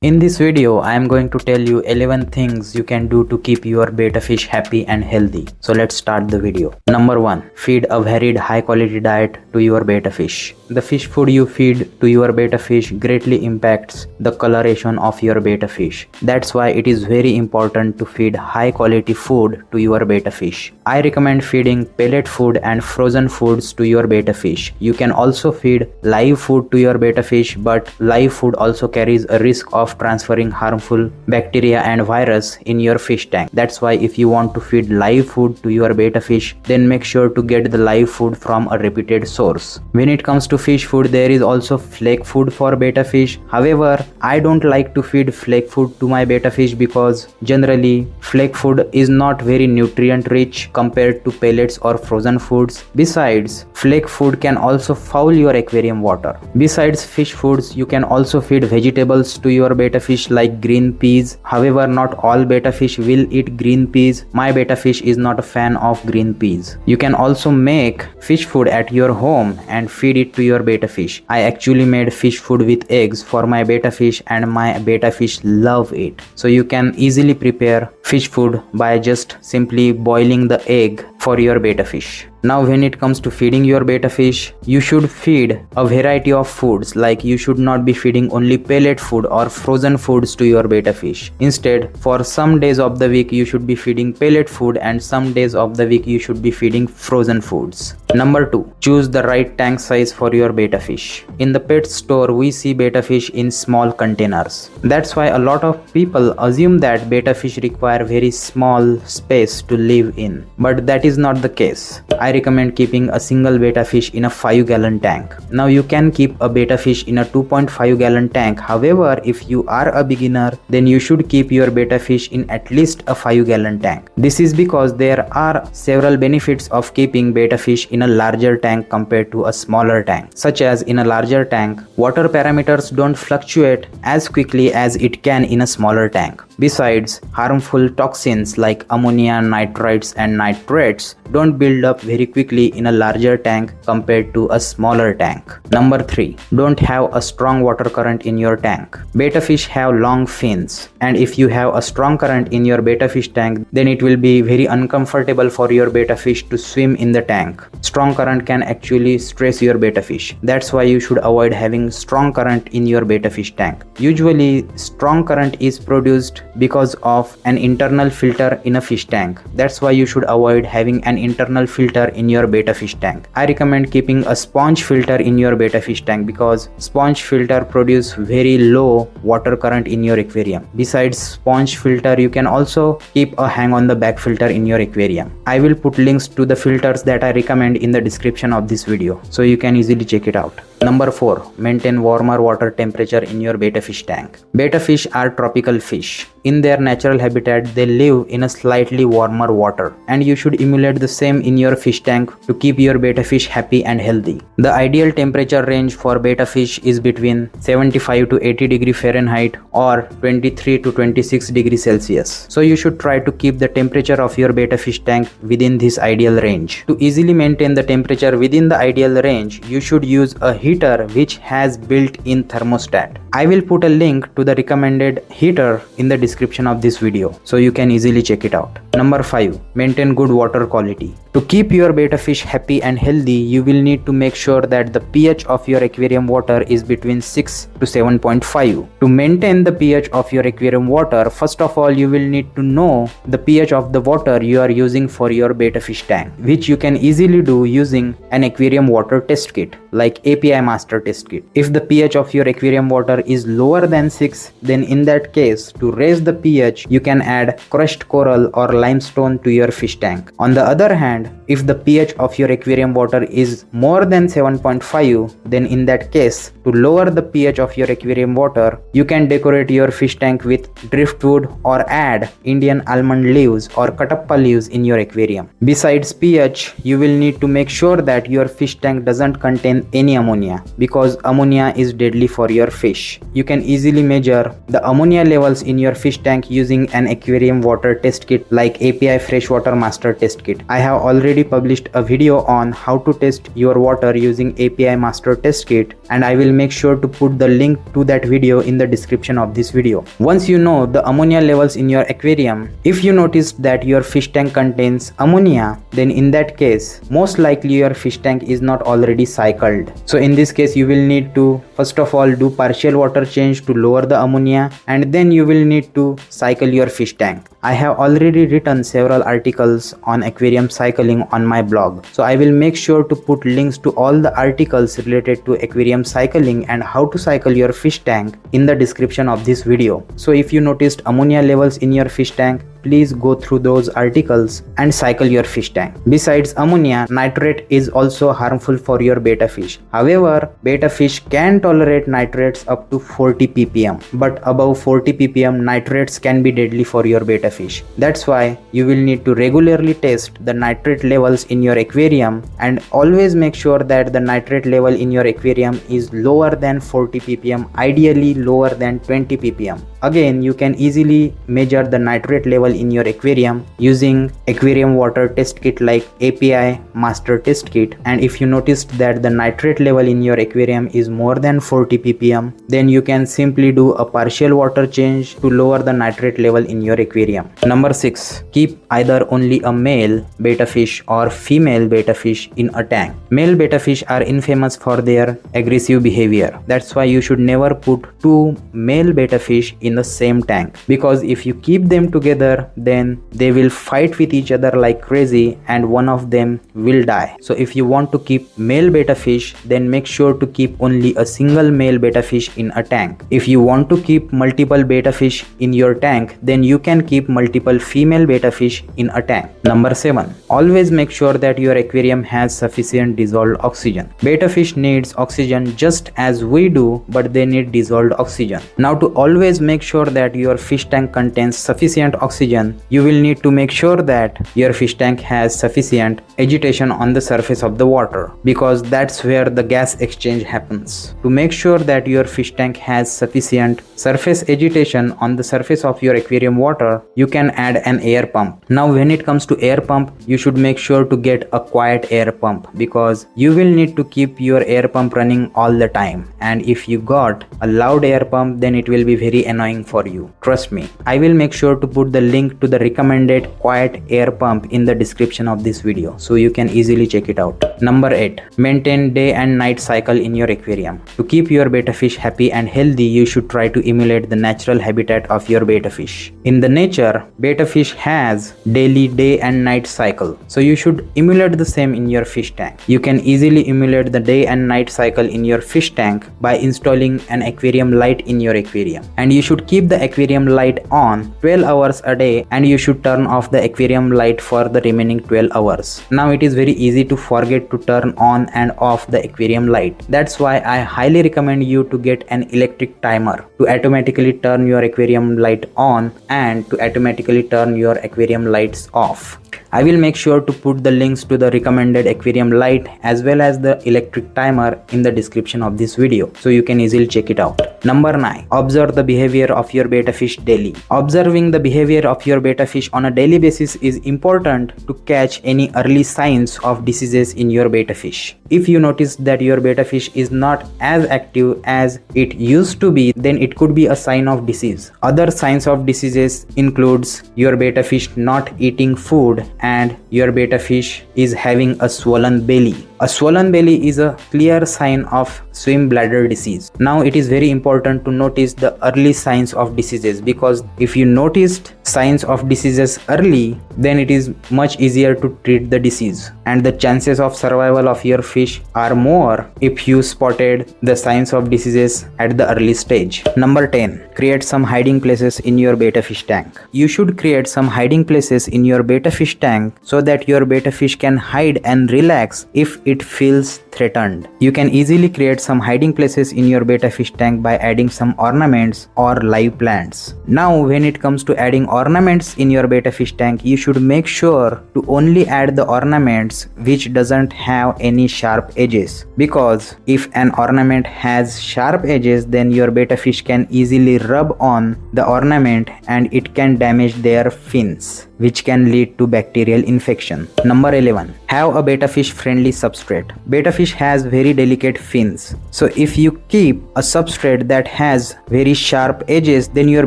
In this video, I am going to tell you 11 things you can do to keep your betta fish happy and healthy. So let's start the video. Number 1. Feed a varied high quality diet to your betta fish. The fish food you feed to your betta fish greatly impacts the coloration of your betta fish. That's why it is very important to feed high quality food to your betta fish. I recommend feeding pellet food and frozen foods to your betta fish. You can also feed live food to your betta fish, but live food also carries a risk of transferring harmful bacteria and virus in your fish tank. That's why if you want to feed live food to your betta fish, then make sure to get the live food from a reputed source. When it comes to fish food, there is also flake food for betta fish. However, I don't like to feed flake food to my betta fish because generally flake food is not very nutrient rich compared to pellets or frozen foods. Besides, flake food can also foul your aquarium water. Besides fish foods, you can also feed vegetables to your betta fish like green peas. However, not all betta fish will eat green peas. My betta fish is not a fan of green peas. You can also make fish food at your home and feed it to your betta fish. I actually made fish food with eggs for my betta fish and my betta fish love it. So you can easily prepare fish food by just simply boiling the egg for your betta fish. Now when it comes to feeding your betta fish, you should feed a variety of foods, like you should not be feeding only pellet food or frozen foods to your betta fish. Instead, for some days of the week you should be feeding pellet food and some days of the week you should be feeding frozen foods. Number 2. Choose the right tank size for your betta fish. In the pet store, we see betta fish in small containers. That's why a lot of people assume that betta fish require very small space to live in. But that is not the case. I recommend keeping a single betta fish in a 5-gallon tank. Now you can keep a betta fish in a 2.5-gallon tank. However, if you are a beginner, then you should keep your betta fish in at least a 5-gallon tank. This is because there are several benefits of keeping betta fish in a larger tank compared to a smaller tank. Such as in a larger tank, water parameters don't fluctuate as quickly as it can in a smaller tank. Besides, harmful toxins like ammonia, nitrites and nitrates don't build up very quickly in a larger tank compared to a smaller tank. Number 3. Don't have a strong water current in your tank. Betta fish have long fins, and if you have a strong current in your betta fish tank, then it will be very uncomfortable for your betta fish to swim in the tank. Strong current can actually stress your betta fish. That's why you should avoid having strong current in your betta fish tank. Usually, strong current is produced because of an internal filter in a fish tank. That's why you should avoid having an internal filter in your betta fish tank. I recommend keeping a sponge filter in your betta fish tank because sponge filter produce very low water current in your aquarium. Besides sponge filter, you can also keep a hang on the back filter in your aquarium. I will put links to the filters that I recommend in the description of this video, so you can easily check it out. Number 4. Maintain warmer water temperature in your betta fish tank. Betta fish are tropical fish. In their natural habitat, they live in a slightly warmer water, and you should emulate the same in your fish tank to keep your betta fish happy and healthy. The ideal temperature range for betta fish is between 75 to 80 degree Fahrenheit or 23 to 26 degrees Celsius. So you should try to keep the temperature of your betta fish tank within this ideal range. To easily maintain the temperature within the ideal range, you should use a heater which has built-in thermostat. I will put a link to the recommended heater in the description of this video, so you can easily check it out. Number 5. Maintain good water quality. To keep your betta fish happy and healthy, you will need to make sure that the pH of your aquarium water is between 6 to 7.5. To maintain the pH of your aquarium water, first of all, you will need to know the pH of the water you are using for your betta fish tank, which you can easily do using an aquarium water test kit like API Master Test Kit. If the pH of your aquarium water is lower than 6, then in that case, to raise the pH, you can add crushed coral or limestone to your fish tank. On the other hand, if the pH of your aquarium water is more than 7.5, then in that case, to lower the pH of your aquarium water, you can decorate your fish tank with driftwood or add Indian almond leaves or katappa leaves in your aquarium. Besides pH, you will need to make sure that your fish tank doesn't contain any ammonia. ammonia, because ammonia is deadly for your fish. You can easily measure the ammonia levels in your fish tank using an aquarium water test kit like API Freshwater Master Test Kit. I have already published a video on how to test your water using API Master Test Kit, and I will make sure to put the link to that video in the description of this video. Once you know the ammonia levels in your aquarium, if you notice that your fish tank contains ammonia, then in that case most likely your fish tank is not already cycled. So in this case you will need to first of all do partial water change to lower the ammonia, and then you will need to cycle your fish tank. I have already written several articles on aquarium cycling on my blog, so I will make sure to put links to all the articles related to aquarium cycling and how to cycle your fish tank in the description of this video. So if you noticed ammonia levels in your fish tank, please go through those articles and cycle your fish tank. Besides ammonia, nitrate is also harmful for your betta fish. However, betta fish can tolerate nitrates up to 40 ppm, but above 40 ppm nitrates can be deadly for your betta fish. That's why you will need to regularly test the nitrate levels in your aquarium, and always make sure that the nitrate level in your aquarium is lower than 40 ppm, ideally lower than 20 ppm. Again, you can easily measure the nitrate level in your aquarium using aquarium water test kit like API Master Test Kit, and if you noticed that the nitrate level in your aquarium is more than 40 ppm, then you can simply do a partial water change to lower the nitrate level in your aquarium. Number 6. Keep either only a male betta fish or female betta fish in a tank. Male betta fish are infamous for their aggressive behavior. That's why you should never put two male betta fish in the same tank, because if you keep them together, then they will fight with each other like crazy and one of them will die. So if you want to keep male betta fish, then make sure to keep only a single male betta fish in a tank. If you want to keep multiple betta fish in your tank, then you can keep multiple female betta fish in a tank. Number 7. Always make sure that your aquarium has sufficient dissolved oxygen. Betta fish needs oxygen just as we do, but they need dissolved oxygen. Now, to always make sure that your fish tank contains sufficient oxygen, you will need to make sure that your fish tank has sufficient agitation on the surface of the water, because that's where the gas exchange happens. To make sure that your fish tank has sufficient surface agitation on the surface of your aquarium water, you can add an air pump. Now when it comes to air pump, you should make sure to get a quiet air pump, because you will need to keep your air pump running all the time, and if you got a loud air pump, then it will be very annoying for you. Trust me. I will make sure to put the link to the recommended quiet air pump in the description of this video, so you can easily check it out. Number 8. Maintain day and night cycle in your aquarium. To keep your betta fish happy and healthy, you should try to emulate the natural habitat of your betta fish. In the nature, betta fish has daily day and night cycle, so you should emulate the same in your fish tank. You can easily emulate the day and night cycle in your fish tank by installing an aquarium light in your aquarium, and you should keep the aquarium light on 12 hours a day, and you should turn off the aquarium light for the remaining 12 hours. Now it is very easy to forget to turn on and off the aquarium light. That's why I highly recommend you to get an electric timer to automatically turn your aquarium light on and to automatically turn your aquarium lights off. I will make sure to put the links to the recommended aquarium light as well as the electric timer in the description of this video, so you can easily check it out. Number 9. Observe the behavior of your betta fish daily. Observing the behavior of your betta fish on a daily basis is important to catch any early signs of diseases in your betta fish. If you notice that your betta fish is not as active as it used to be, then it could be a sign of disease. Other signs of diseases includes your betta fish not eating food and your betta fish is having a swollen belly. A swollen belly is a clear sign of swim bladder disease. Now it is very important to notice the early signs of diseases, because if you noticed signs of diseases early, then it is much easier to treat the disease, and the chances of survival of your fish are more if you spotted the signs of diseases at the early stage. Number 10. Create some hiding places in your betta fish tank. You should create some hiding places in your betta fish tank tank so that your betta fish can hide and relax if it feels threatened. You can easily create some hiding places in your betta fish tank by adding some ornaments or live plants. Now when it comes to adding ornaments in your betta fish tank, you should make sure to only add the ornaments which doesn't have any sharp edges, because if an ornament has sharp edges, then your betta fish can easily rub on the ornament and it can damage their fins, which can lead to bacterial infection. Number 11. Have a betta fish friendly substrate. Betta fish has very delicate fins. So if you keep a substrate that has very sharp edges, then your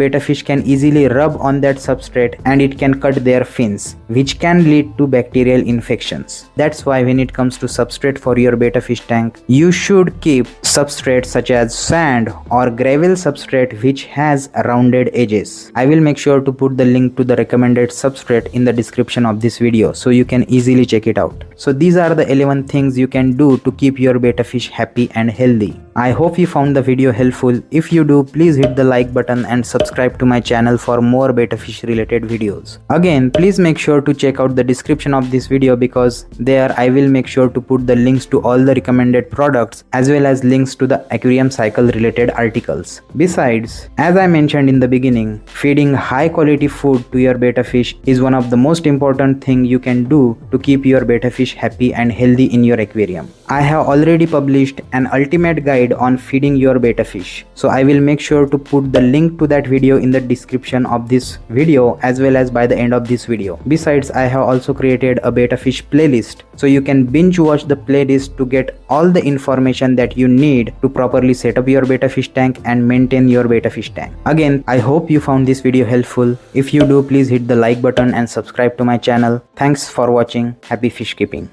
betta fish can easily rub on that substrate and it can cut their fins, which can lead to bacterial infections. That's why when it comes to substrate for your betta fish tank, you should keep substrate such as sand or gravel substrate which has rounded edges. I will make sure to put the link to the recommended substrate in the description of this video so you can easily check it out. So these are the 11 things you can do to keep your betta fish happy and healthy. I hope you found the video helpful. If you do, please hit the like button and subscribe to my channel for more betta fish related videos. Again, please make sure to check out the description of this video, because there I will make sure to put the links to all the recommended products as well as links to the aquarium cycle related articles. Besides, as I mentioned in the beginning, feeding high quality food to your betta fish is one of the most important thing you can do to keep your betta fish happy and healthy in your aquarium. I have already published an ultimate guide on feeding your betta fish, so I will make sure to put the link to that video in the description of this video as well as by the end of this video. Besides, I have also created a betta fish playlist, so you can binge watch the playlist to get all the information that you need to properly set up your betta fish tank and maintain your betta fish tank. Again, I hope you found this video helpful. If you do, please hit the like button and subscribe to my channel. Thanks for watching. Happy fish keeping.